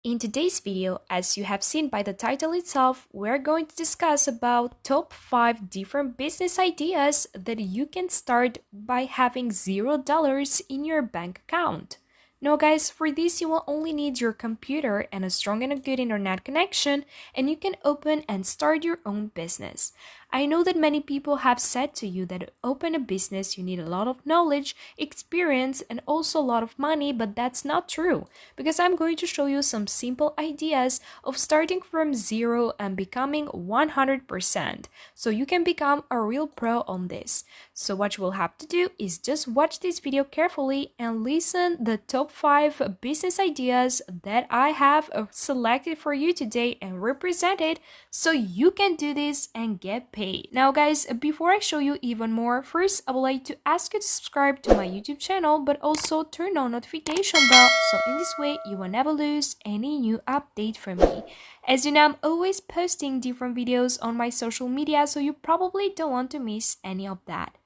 In today's video, as you have seen by the title itself, we're going to discuss about top 5 different business ideas that you can start by having $0 in your bank account. Now guys, for this you will only need your computer and a strong and a good internet connection, and you can open and start your own business. I know that many people have said to you that to open a business you need a lot of knowledge, experience, and also a lot of money, but that's not true because I'm going to show you some simple ideas of starting from zero and becoming 100%. So you can become a real pro on this. So what you will have to do is just watch this video carefully and listen the top 5 business ideas that I have selected for you today and represented so you can do this and get paid. Now guys, before I show you even more, first I would like to ask you to subscribe to my YouTube channel but also turn on notification bell so in this way you will never lose any new update from me. As you know, I'm always posting different videos on my social media, so you probably don't want to miss any of that.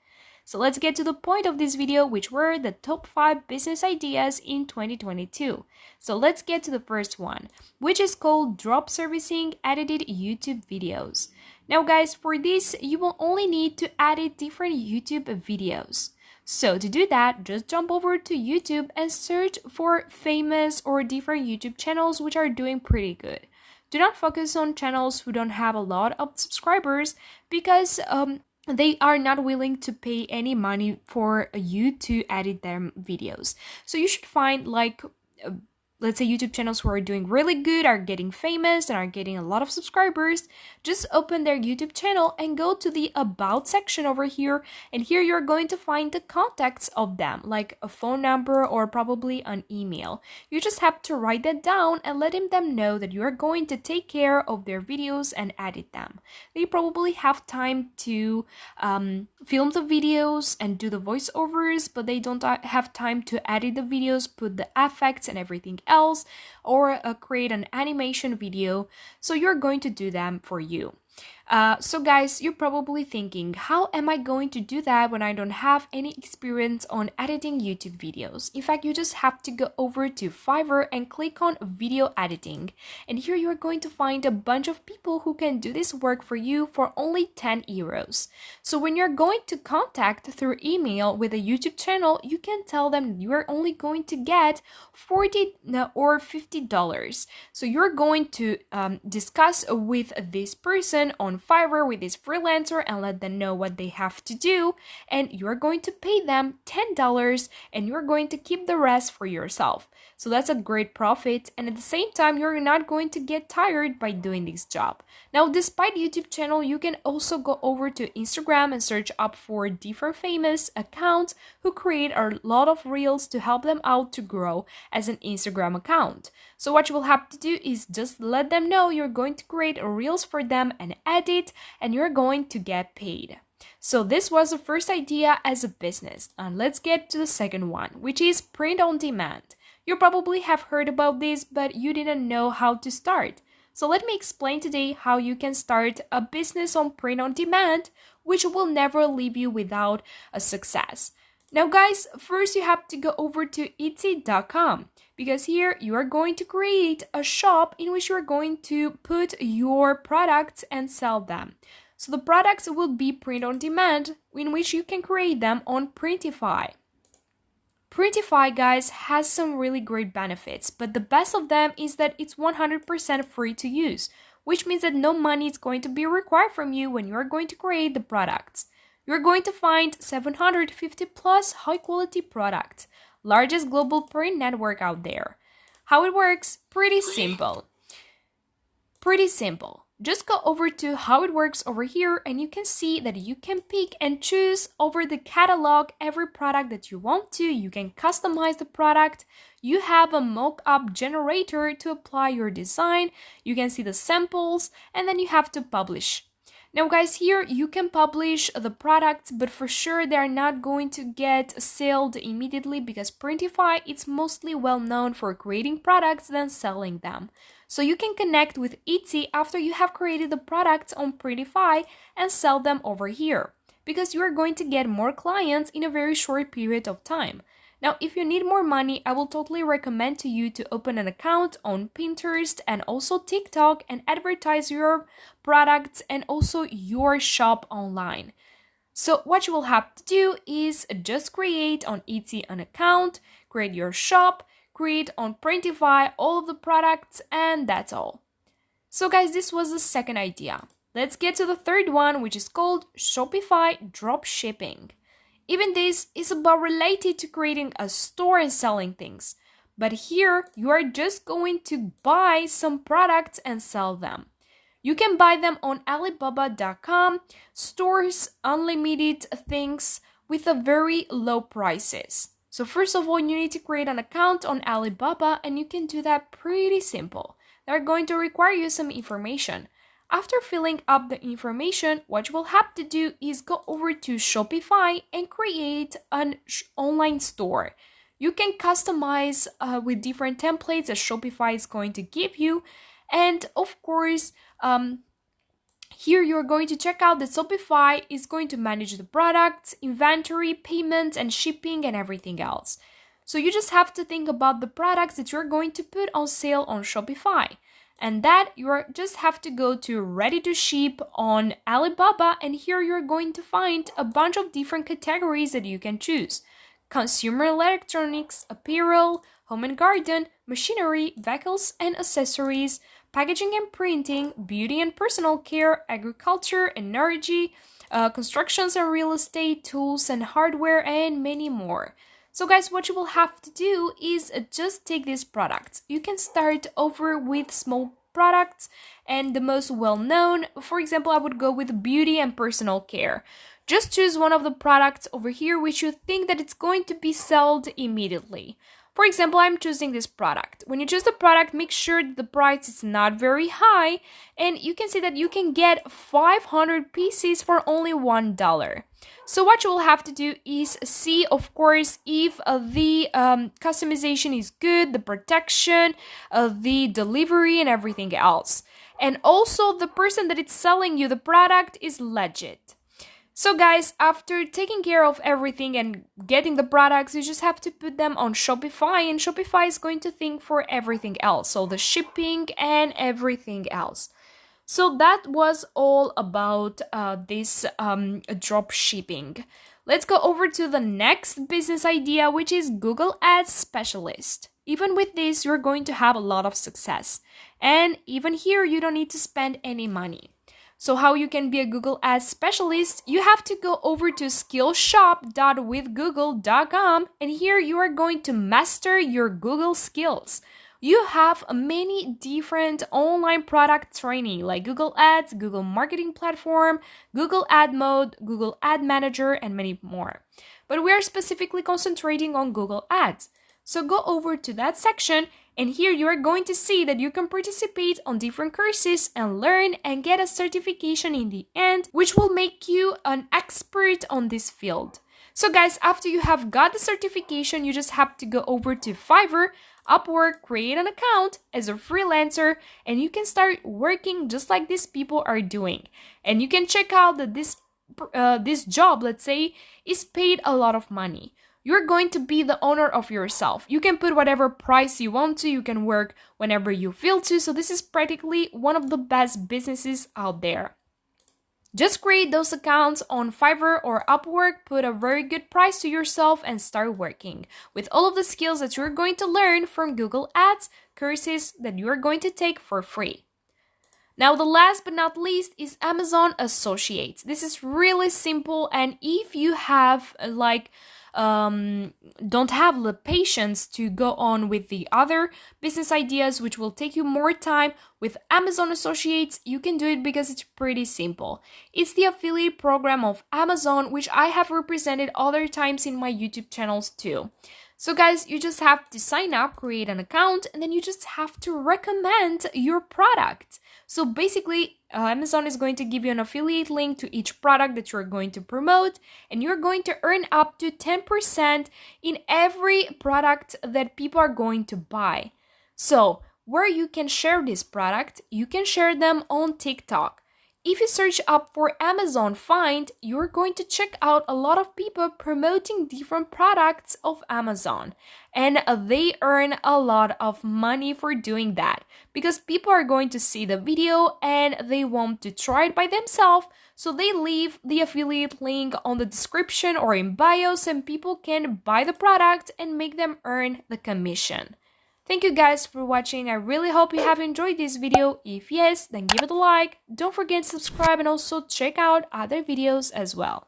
So let's get to the point of this video, which were the top 5 business ideas in 2022. So let's get to the first one, which is called drop servicing edited YouTube videos. Now guys, for this, you will only need to edit different YouTube videos. So to do that, just jump over to YouTube and search for famous or different YouTube channels which are doing pretty good. Do not focus on channels who don't have a lot of subscribers because they are not willing to pay any money for you to edit their videos. So you should find let's say YouTube channels who are doing really good, are getting famous, and are getting a lot of subscribers. Just open their YouTube channel and go to the About section over here. And here you're going to find the contacts of them, like a phone number or probably an email. You just have to write that down and letting them know that you are going to take care of their videos and edit them. They probably have time to film the videos and do the voiceovers, but they don't have time to edit the videos, put the effects and everything else, or create an animation video. So you're going to do them for you. So guys, you're probably thinking, how am I going to do that when I don't have any experience on editing YouTube videos? In fact, you just have to go over to Fiverr and click on video editing. And here you're going to find a bunch of people who can do this work for you for only 10 euros. So when you're going to contact through email with a YouTube channel, you can tell them you are only going to get $40 or $50. So you're going to discuss with this person on Fiverr, with this freelancer, and let them know what they have to do, and you're going to pay them $10 and you're going to keep the rest for yourself. So that's a great profit, and at the same time you're not going to get tired by doing this job. Now, despite YouTube channel, you can also go over to Instagram and search up for different famous accounts who create a lot of reels to help them out to grow as an Instagram account. So what you will have to do is just let them know you're going to create reels for them and edit, and you're going to get paid. So this was the first idea as a business, and let's get to the second one, which is print on demand. You probably have heard about this, but you didn't know how to start. So let me explain today how you can start a business on print on demand, which will never leave you without a success. Now guys, first you have to go over to Etsy.com because here you are going to create a shop in which you are going to put your products and sell them. So the products will be print on demand, in which you can create them on Printify. Printify, guys, has some really great benefits, but the best of them is that it's 100% free to use, which means that no money is going to be required from you when you are going to create the products. You're going to find 750 plus high quality products, largest global print network out there. How it works? Pretty simple. Just go over to how it works over here and you can see that you can pick and choose over the catalog every product that you want to. You can customize the product. You have a mock-up generator to apply your design. You can see the samples and then you have to publish. Now guys, here you can publish the products, but for sure they are not going to get sold immediately because Printify is mostly well known for creating products than selling them. So you can connect with Etsy after you have created the products on Printify and sell them over here because you are going to get more clients in a very short period of time. Now, if you need more money, I will totally recommend to you to open an account on Pinterest and also TikTok and advertise your products and also your shop online. So what you will have to do is just create on Etsy an account, create your shop, create on Printify all of the products, and that's all. So guys, this was the second idea. Let's get to the third one, which is called Shopify Dropshipping. Even this is about related to creating a store and selling things. But here you are just going to buy some products and sell them. You can buy them on Alibaba.com, stores unlimited things with a very low prices. So first of all, you need to create an account on Alibaba and you can do that pretty simple. They're going to require you some information. After filling up the information, what you will have to do is go over to Shopify and create an online store. You can customize with different templates that Shopify is going to give you. And of course, here you're going to check out that Shopify is going to manage the products, inventory, payments, and shipping and everything else. So you just have to think about the products that you're going to put on sale on Shopify. And that just have to go to ready to ship on Alibaba, and here you're going to find a bunch of different categories that you can choose. Consumer electronics, apparel, home and garden, machinery, vehicles and accessories, packaging and printing, beauty and personal care, agriculture, energy, constructions and real estate, tools and hardware, and many more. So guys, what you will have to do is just take these products. You can start over with small products and the most well-known. For example, I would go with beauty and personal care. Just choose one of the products over here which you think that it's going to be sold immediately. For example, I'm choosing this product. When you choose the product, make sure that the price is not very high, and you can see that you can get 500 pieces for only $1. So what you will have to do is see, of course, if the customization is good, the protection, the delivery, and everything else. And also, the person that is selling you the product is legit. So guys, after taking care of everything and getting the products, you just have to put them on Shopify, and Shopify is going to think for everything else. So the shipping and everything else. So that was all about this drop shipping. Let's go over to the next business idea, which is Google Ads Specialist. Even with this, you're going to have a lot of success. And even here, you don't need to spend any money. So how you can be a Google Ads specialist, you have to go over to skillshop.withgoogle.com, and here you are going to master your Google skills. You have many different online product training like Google Ads, Google Marketing Platform, Google Ad Mode, Google Ad Manager, and many more. But we are specifically concentrating on Google Ads. So go over to that section, and here you are going to see that you can participate on different courses and learn and get a certification in the end, which will make you an expert on this field. So guys, after you have got the certification, you just have to go over to Fiverr, Upwork, create an account as a freelancer, and you can start working just like these people are doing. And you can check out that this job, let's say, is paid a lot of money. You're going to be the owner of yourself. You can put whatever price you want to. You can work whenever you feel to. So this is practically one of the best businesses out there. Just create those accounts on Fiverr or Upwork, put a very good price to yourself, and start working with all of the skills that you're going to learn from Google Ads courses that you're going to take for free. Now, the last but not least is Amazon Associates. This is really simple, and if you have don't have the patience to go on with the other business ideas which will take you more time, with Amazon Associates you can do it because it's pretty simple. It's the affiliate program of Amazon, which I have represented other times in my YouTube channels too. So guys, you just have to sign up, create an account, and then you just have to recommend your product. So basically, Amazon is going to give you an affiliate link to each product that you're going to promote, and you're going to earn up to 10% in every product that people are going to buy. So where you can share this product, you can share them on TikTok. If you search up for Amazon Find, you're going to check out a lot of people promoting different products of Amazon. And they earn a lot of money for doing that because people are going to see the video and they want to try it by themselves. So they leave the affiliate link on the description or in bios, and people can buy the product and make them earn the commission. Thank you guys for watching. I really hope you have enjoyed this video. If yes, then give it a like. Don't forget to subscribe and also check out other videos as well.